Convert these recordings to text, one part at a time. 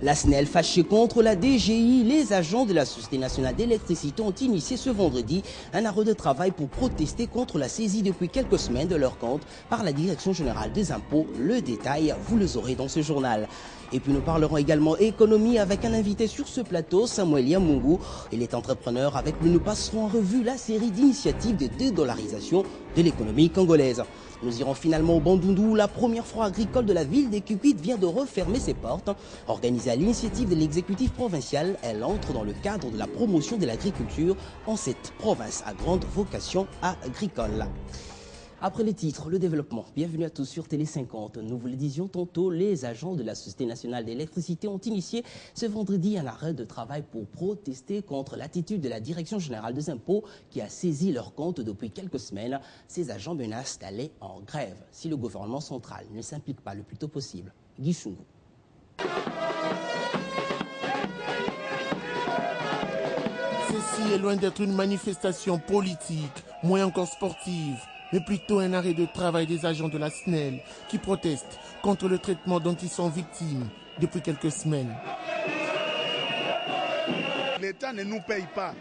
La SNEL fâchée contre la DGI, les agents de la Société nationale d'électricité ont initié ce vendredi un arrêt de travail pour protester contre la saisie depuis quelques semaines de leur compte par la Direction générale des impôts. Le détail, vous le aurez dans ce journal. Et puis nous parlerons également économie avec un invité sur ce plateau, Samuel Yamungu. Il est entrepreneur. Avec lui, nous passerons en revue la série d'initiatives de dédollarisation de l'économie congolaise. Nous irons finalement au Bandundu où la première foire agricole de la ville des Kikwit vient de refermer ses portes. Organisée à l'initiative de l'exécutif provincial, elle entre dans le cadre de la promotion de l'agriculture en cette province à grande vocation agricole. Après les titres, le développement. Bienvenue à tous sur Télé 50. Nous vous le disions tantôt, les agents de la Société nationale d'électricité ont initié ce vendredi un arrêt de travail pour protester contre l'attitude de la Direction générale des impôts qui a saisi leur compte depuis quelques semaines. Ces agents menacent d'aller en grève si le gouvernement central ne s'implique pas le plus tôt possible. Guy Chungu. Ceci est loin d'être une manifestation politique, moins encore sportive, mais plutôt un arrêt de travail des agents de la SNEL qui protestent contre le traitement dont ils sont victimes depuis quelques semaines. L'État ne nous paye pas.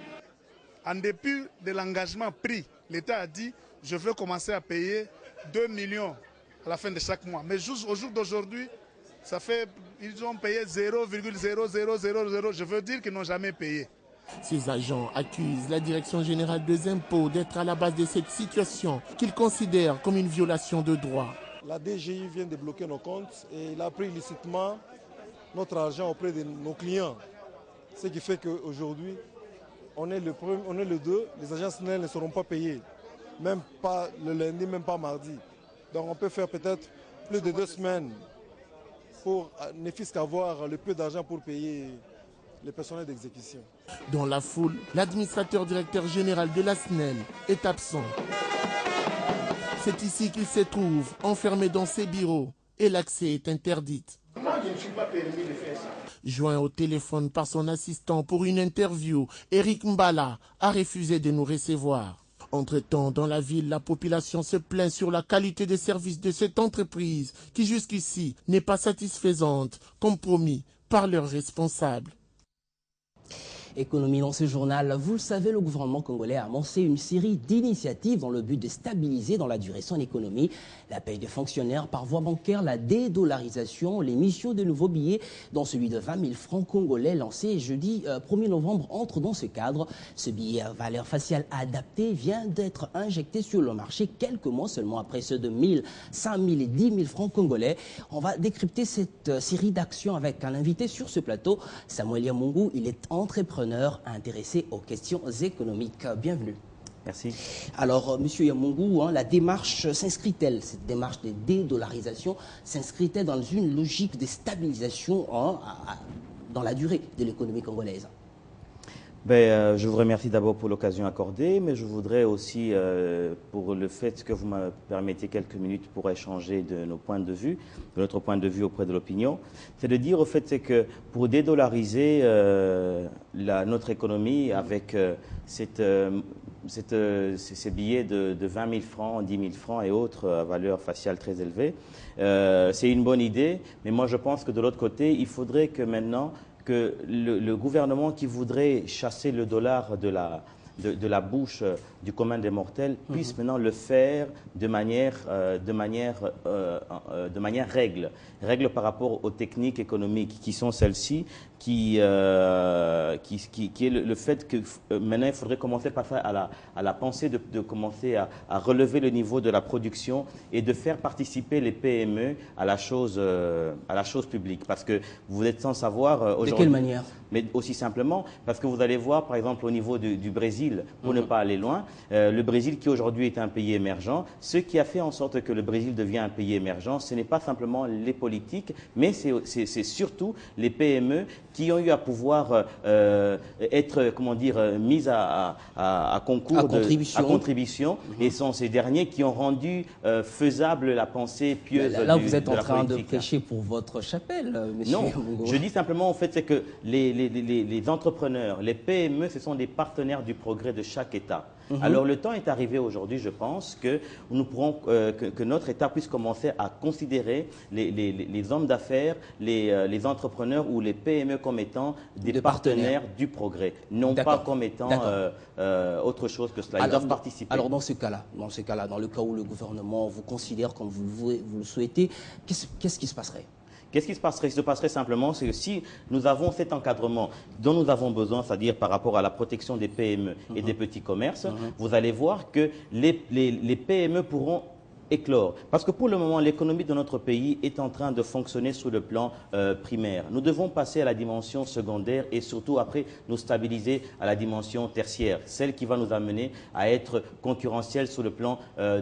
En dépit de l'engagement pris, l'État a dit « je veux commencer à payer 2 millions à la fin de chaque mois ». Mais au jour d'aujourd'hui, ils ont payé 0,0000. Je veux dire qu'ils n'ont jamais payé. Ces agents accusent la Direction générale des impôts d'être à la base de cette situation qu'ils considèrent comme une violation de droit. La DGI vient de bloquer nos comptes et il a pris illicitement notre argent auprès de nos clients. Ce qui fait qu'aujourd'hui, on est le 2, les agents SNEL ne seront pas payés. Même pas le lundi, même pas mardi. Donc on peut faire peut-être plus de 2 semaines pour ne fût-ce qu'avoir le peu d'argent pour payer les personnels d'exécution. Dans la foule, l'administrateur directeur général de la SNEL est absent. C'est ici qu'il se trouve, enfermé dans ses bureaux, et l'accès est interdit. Moi, je ne suis pas permis de faire ça. Joint au téléphone par son assistant pour une interview, Eric Mbala a refusé de nous recevoir. Entre-temps, dans la ville, la population se plaint sur la qualité des services de cette entreprise qui jusqu'ici n'est pas satisfaisante, comme promis par leurs responsables. Économie dans ce journal, vous le savez, le gouvernement congolais a amorcé une série d'initiatives dans le but de stabiliser dans la durée son économie. La paie de fonctionnaires par voie bancaire, la dédollarisation, l'émission de nouveaux billets, dont celui de 20 000 francs congolais lancé jeudi 1er novembre entre dans ce cadre. Ce billet à valeur faciale adaptée vient d'être injecté sur le marché quelques mois seulement après ceux de 1 000, 5 000 et 10 000 francs congolais. On va décrypter cette série d'actions avec un invité sur ce plateau, Samuel Yamungu. Il est entrepreneur intéressé aux questions économiques. Bienvenue. Merci. Alors, Monsieur Yamungu, la démarche s'inscrit-elle, cette démarche de dédollarisation, s'inscrit-elle dans une logique de stabilisation dans la durée de l'économie congolaise? Je vous remercie d'abord pour l'occasion accordée, mais je voudrais aussi, pour le fait que vous me permettez quelques minutes pour échanger de nos points de vue, de notre point de vue auprès de l'opinion, c'est de dire au fait c'est que pour dédollariser notre économie avec ces billets de 20 000 francs, 10 000 francs et autres à valeur faciale très élevée, c'est une bonne idée, mais moi je pense que de l'autre côté, il faudrait que maintenant que le gouvernement qui voudrait chasser le dollar de la bouche du commun des mortels puisse maintenant le faire de manière règle par rapport aux techniques économiques qui sont celles-ci, qui est le fait que maintenant il faudrait commencer par ça à la pensée de commencer à relever le niveau de la production et de faire participer les PME à la chose publique, parce que vous êtes sans savoir aujourd'hui. De quelle manière? Mais aussi simplement parce que vous allez voir par exemple au niveau du Brésil, pour ne pas aller loin, le Brésil qui aujourd'hui est un pays émergent, ce qui a fait en sorte que le Brésil devient un pays émergent, ce n'est pas simplement les politiques, mais c'est surtout les PME qui ont eu à pouvoir être, comment dire, mises à concours, à contribution, et sont ces derniers qui ont rendu faisable la pensée pieuse là, vous êtes en train de prêcher pour votre chapelle, monsieur. Non, je dis simplement, en fait, c'est que les entrepreneurs, les PME, ce sont des partenaires du progrès de chaque État. Alors le temps est arrivé aujourd'hui, je pense, que nous pourrons, que notre État puisse commencer à considérer les hommes d'affaires, les entrepreneurs ou les PME comme étant des partenaires du progrès, non pas comme étant autre chose que cela. Ils doivent participer. Alors dans ce cas-là, dans le cas où le gouvernement vous considère comme vous le souhaitez, qu'est-ce qui se passerait? Qu'est-ce qui se passerait? Ce qui se passerait simplement, c'est que si nous avons cet encadrement dont nous avons besoin, c'est-à-dire par rapport à la protection des PME et des petits commerces, vous allez voir que les PME pourront éclore. Parce que pour le moment, l'économie de notre pays est en train de fonctionner sur le plan primaire. Nous devons passer à la dimension secondaire et surtout après nous stabiliser à la dimension tertiaire, celle qui va nous amener à être concurrentiels sur le plan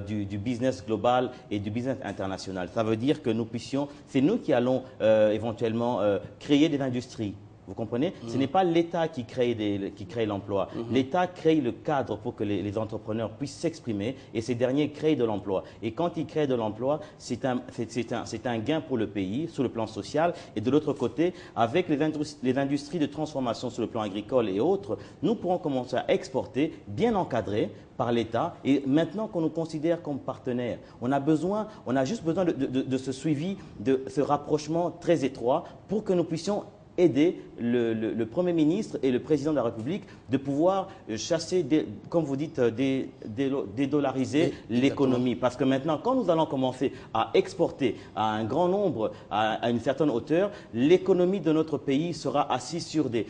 du business global et du business international. Ça veut dire que nous puissions, c'est nous qui allons éventuellement créer des industries. Vous comprenez? Ce n'est pas l'État qui crée l'emploi. L'État crée le cadre pour que les entrepreneurs puissent s'exprimer et ces derniers créent de l'emploi. Et quand ils créent de l'emploi, c'est un gain pour le pays sur le plan social. Et de l'autre côté, avec les industries de transformation sur le plan agricole et autres, nous pourrons commencer à exporter, bien encadré par l'État. Et maintenant qu'on nous considère comme partenaires, on a juste besoin de ce suivi, de ce rapprochement très étroit pour que nous puissions aider le Premier ministre et le Président de la République de pouvoir chasser, comme vous dites, dédollariser l'économie. Parce que maintenant, quand nous allons commencer à exporter à un grand nombre, à une certaine hauteur, l'économie de notre pays sera assise sur des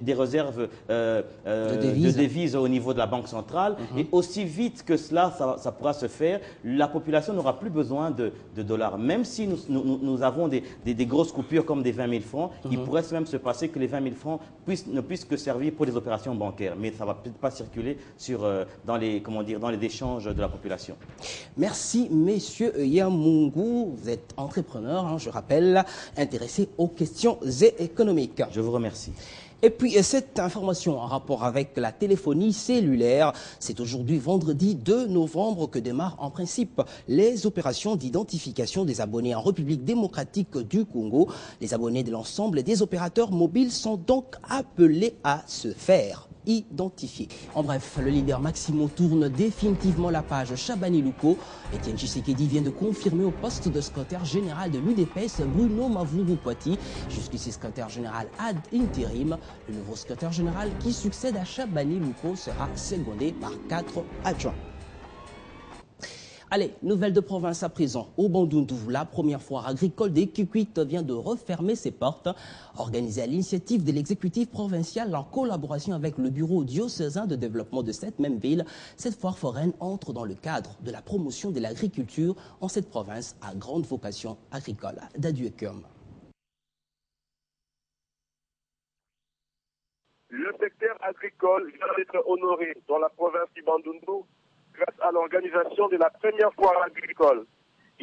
réserves de devises au niveau de la Banque centrale. Et aussi vite que cela, ça pourra se faire, la population n'aura plus besoin de dollars. Même si nous avons des grosses coupures comme des 20 000 francs, il pourrait même se passer que les 20 000 francs ne puissent que servir pour des opérations bancaires. Mais ça ne va peut-être pas circuler dans les échanges de la population. Merci, messieurs Yamungu. Vous êtes entrepreneur, hein, je rappelle, intéressé aux questions économiques. Je vous remercie. Et puis, cette information en rapport avec la téléphonie cellulaire, c'est aujourd'hui, vendredi 2 novembre, que démarrent en principe les opérations d'identification des abonnés en République démocratique du Congo. Les abonnés de l'ensemble des opérateurs mobiles sont donc appelés à se faire identifié. En bref, le leader Maximo tourne définitivement la page Chabani Luko. Etienne Tshisekedi vient de confirmer au poste de secrétaire général de l'UDPS Bruno Mavuru-Poiti, jusqu'ici secrétaire général ad interim. Le nouveau secrétaire général qui succède à Chabani Luko sera secondé par 4 adjoints. Allez, nouvelle de province à présent. Au Bandundu, la première foire agricole des Kikwit vient de refermer ses portes. Organisée à l'initiative de l'exécutif provincial en collaboration avec le bureau diocésain de développement de cette même ville, cette foire foraine entre dans le cadre de la promotion de l'agriculture en cette province à grande vocation agricole. Daduekum. Le secteur agricole vient d'être honoré dans la province du Bandundu grâce à l'organisation de la première foire agricole,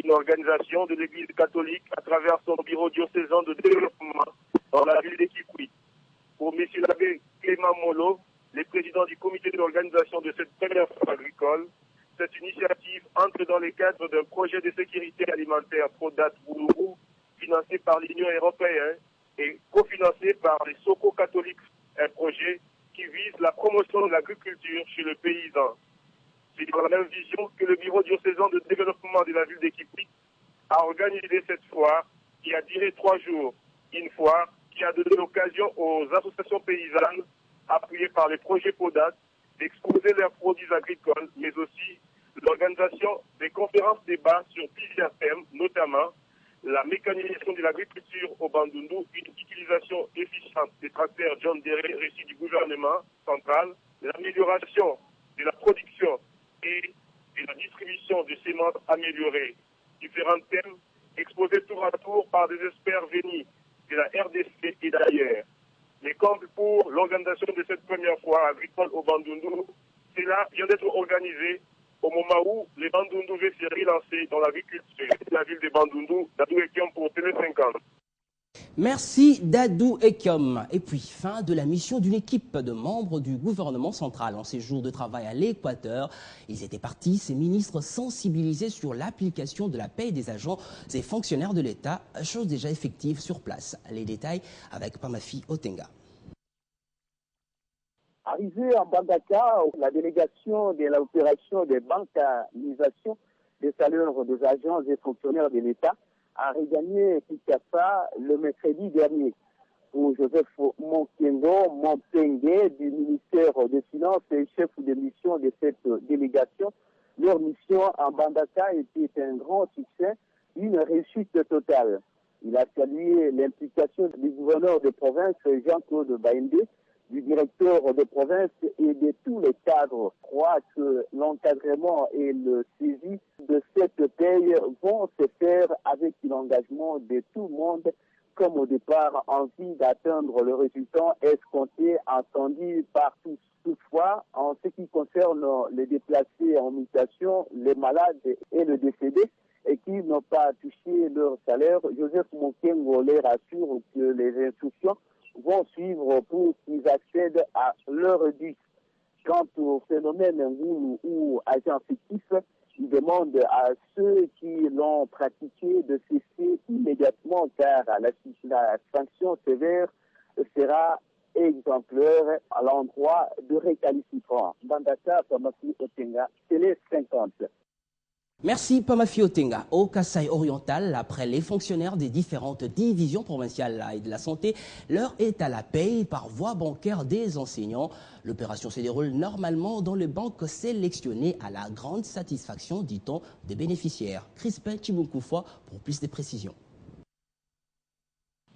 une organisation de l'Église catholique à travers son bureau diocésain de développement dans la ville de Kikwit. Pour M. l'abbé Clément Molo, le président du comité d'organisation de cette première foire agricole, cette initiative entre dans le cadre d'un projet de sécurité alimentaire Prodat Boulourou, financé par l'Union européenne et cofinancé par les Soko catholiques, un projet qui vise la promotion de l'agriculture chez le paysan. C'est dans la même vision que le bureau diocésain de développement de la ville de Kikwit a organisé cette foire qui a duré 3 jours. Une foire qui a donné l'occasion aux associations paysannes, appuyées par les projets PODAT, d'exposer leurs produits agricoles, mais aussi l'organisation des conférences débats sur plusieurs thèmes, notamment la mécanisation de l'agriculture au Bandundu, une utilisation efficiente des tracteurs John Deere reçus du gouvernement central, l'amélioration de la production et de la distribution de semences améliorées. Différents thèmes exposés tour à tour par des experts venus de la RDC et d'ailleurs. Les comptes pour l'organisation de cette première foire agricole au Bandundu, cela vient d'être organisé au moment où les Bandundu veulent se relancer dans l'agriculture. La ville de Bandundu, Dadou Ekiom pour Télé 50. Merci Dadou Ekiom. Et puis, fin de la mission d'une équipe de membres du gouvernement central en séjour de travail à l'Équateur. Ils étaient partis, ces ministres sensibilisés sur l'application de la paie des agents et fonctionnaires de l'État, chose déjà effective sur place. Les détails avec Pamafi Otenga. À Arrivée en Bandaka, la délégation de l'opération de bancarisation des salaires des agents et fonctionnaires de l'État a regagné Kinshasa le mercredi dernier. Pour Joseph Mokengo du ministère des Finances et chef de mission de cette délégation, leur mission en Bandaka était un grand succès, une réussite totale. Il a salué l'implication du gouverneur de province Jean-Claude Baïndé, du directeur de province et de tous les cadres. Je crois que l'encadrement et le suivi de cette paye vont se faire avec l'engagement de tout le monde, comme au départ, envie d'atteindre le résultat escompté, entendu par tous. Toutefois, en ce qui concerne les déplacés en mutation, les malades et les décédés, et qui n'ont pas touché leur salaire, Joseph Mokengo les rassure que les instructions vont suivre pour qu'ils accèdent à leur dû. Quant au phénomène Ngoulou ou agent fictif, il demande à ceux qui l'ont pratiqué de cesser immédiatement car la sanction sévère sera exemplaire à l'endroit de récalcitrants. Bandaka, Pamafi Otenga, Télé 50. Merci Pamafi Otenga. Au Kasaï oriental, après les fonctionnaires des différentes divisions provinciales et de la santé, l'heure est à la paye par voie bancaire des enseignants. L'opération se déroule normalement dans les banques sélectionnées à la grande satisfaction, dit-on, des bénéficiaires. Crispin Chibunkoufoua pour plus de précisions.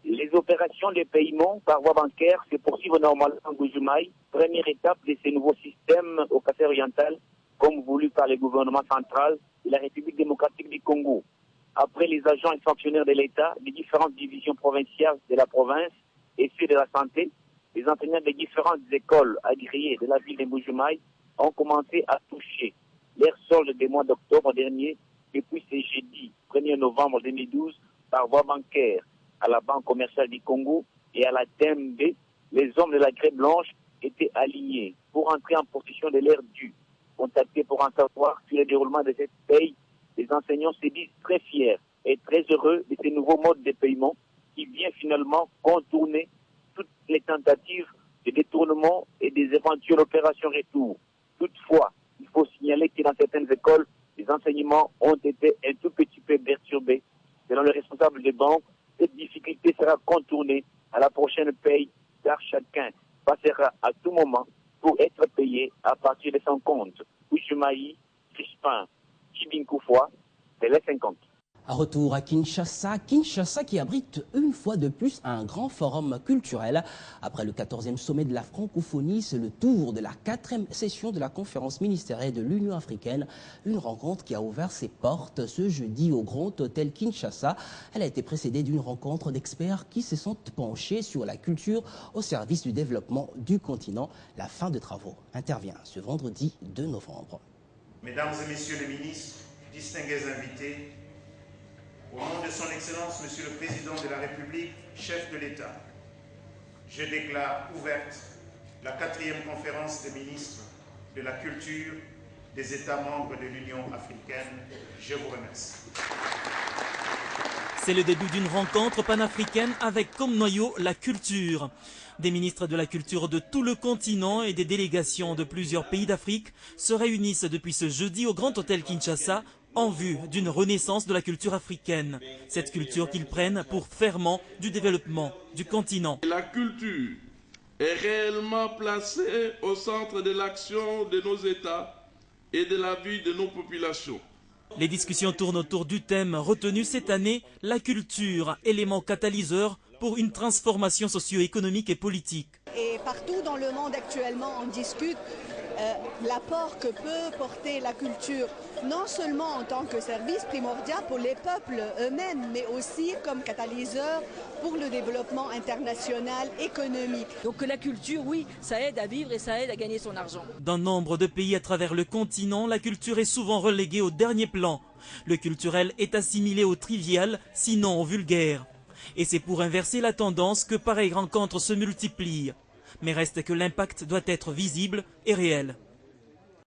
Les opérations de paiement par voie bancaire se poursuivent normalement en Bujumaï, première étape de ces nouveaux systèmes au Kasaï oriental, comme voulu par le gouvernement central et la République démocratique du Congo. Après les agents et fonctionnaires de l'État, des différentes divisions provinciales de la province et ceux de la santé, les enseignants des différentes écoles agréées de la ville de Bujumaï ont commencé à toucher leur solde des mois d'octobre dernier depuis ce jeudi 1er novembre 2012 par voie bancaire à la Banque commerciale du Congo et à la DMB. Les hommes de la Grève blanche étaient alignés pour entrer en possession de l'air dû. Contactés pour en savoir sur le déroulement de cette paye, les enseignants se disent très fiers et très heureux de ces nouveaux modes de paiement qui viennent finalement contourner toutes les tentatives de détournement et des éventuelles opérations retour. Toutefois, il faut signaler que dans certaines écoles, les enseignements ont été un tout petit peu perturbés. Selon le responsable des banques, cette difficulté sera contournée à la prochaine paye car chacun passera à tout moment pour être payé à partir de son compte. Bujumaï, Crispin, Chibinkoufoua, Télé 50. À retour à Kinshasa, Kinshasa qui abrite une fois de plus un grand forum culturel. Après le 14e sommet de la francophonie, c'est le tour de la 4e session de la conférence ministérielle de l'Union africaine. Une rencontre qui a ouvert ses portes ce jeudi au Grand Hôtel Kinshasa. Elle a été précédée d'une rencontre d'experts qui se sont penchés sur la culture au service du développement du continent. La fin de travaux intervient ce vendredi 2 novembre. Mesdames et messieurs les ministres, distingués invités, au nom de son Excellence, Monsieur le Président de la République, chef de l'État, je déclare ouverte la 4e conférence des ministres de la culture des États membres de l'Union africaine. Je vous remercie. C'est le début d'une rencontre panafricaine avec comme noyau la culture. Des ministres de la culture de tout le continent et des délégations de plusieurs pays d'Afrique se réunissent depuis ce jeudi au Grand Hôtel Kinshasa en vue d'une renaissance de la culture africaine. Cette culture qu'ils prennent pour ferment du développement du continent. La culture est réellement placée au centre de l'action de nos États et de la vie de nos populations. Les discussions tournent autour du thème retenu cette année, la culture, élément catalyseur pour une transformation socio-économique et politique. Et partout dans le monde actuellement, on discute l'apport que peut porter la culture, non seulement en tant que service primordial pour les peuples eux-mêmes, mais aussi comme catalyseur pour le développement international économique. Donc la culture, oui, ça aide à vivre et ça aide à gagner son argent. Dans nombre de pays à travers le continent, la culture est souvent reléguée au dernier plan. Le culturel est assimilé au trivial, sinon au vulgaire. Et c'est pour inverser la tendance que pareilles rencontres se multiplient. Mais reste que l'impact doit être visible et réel.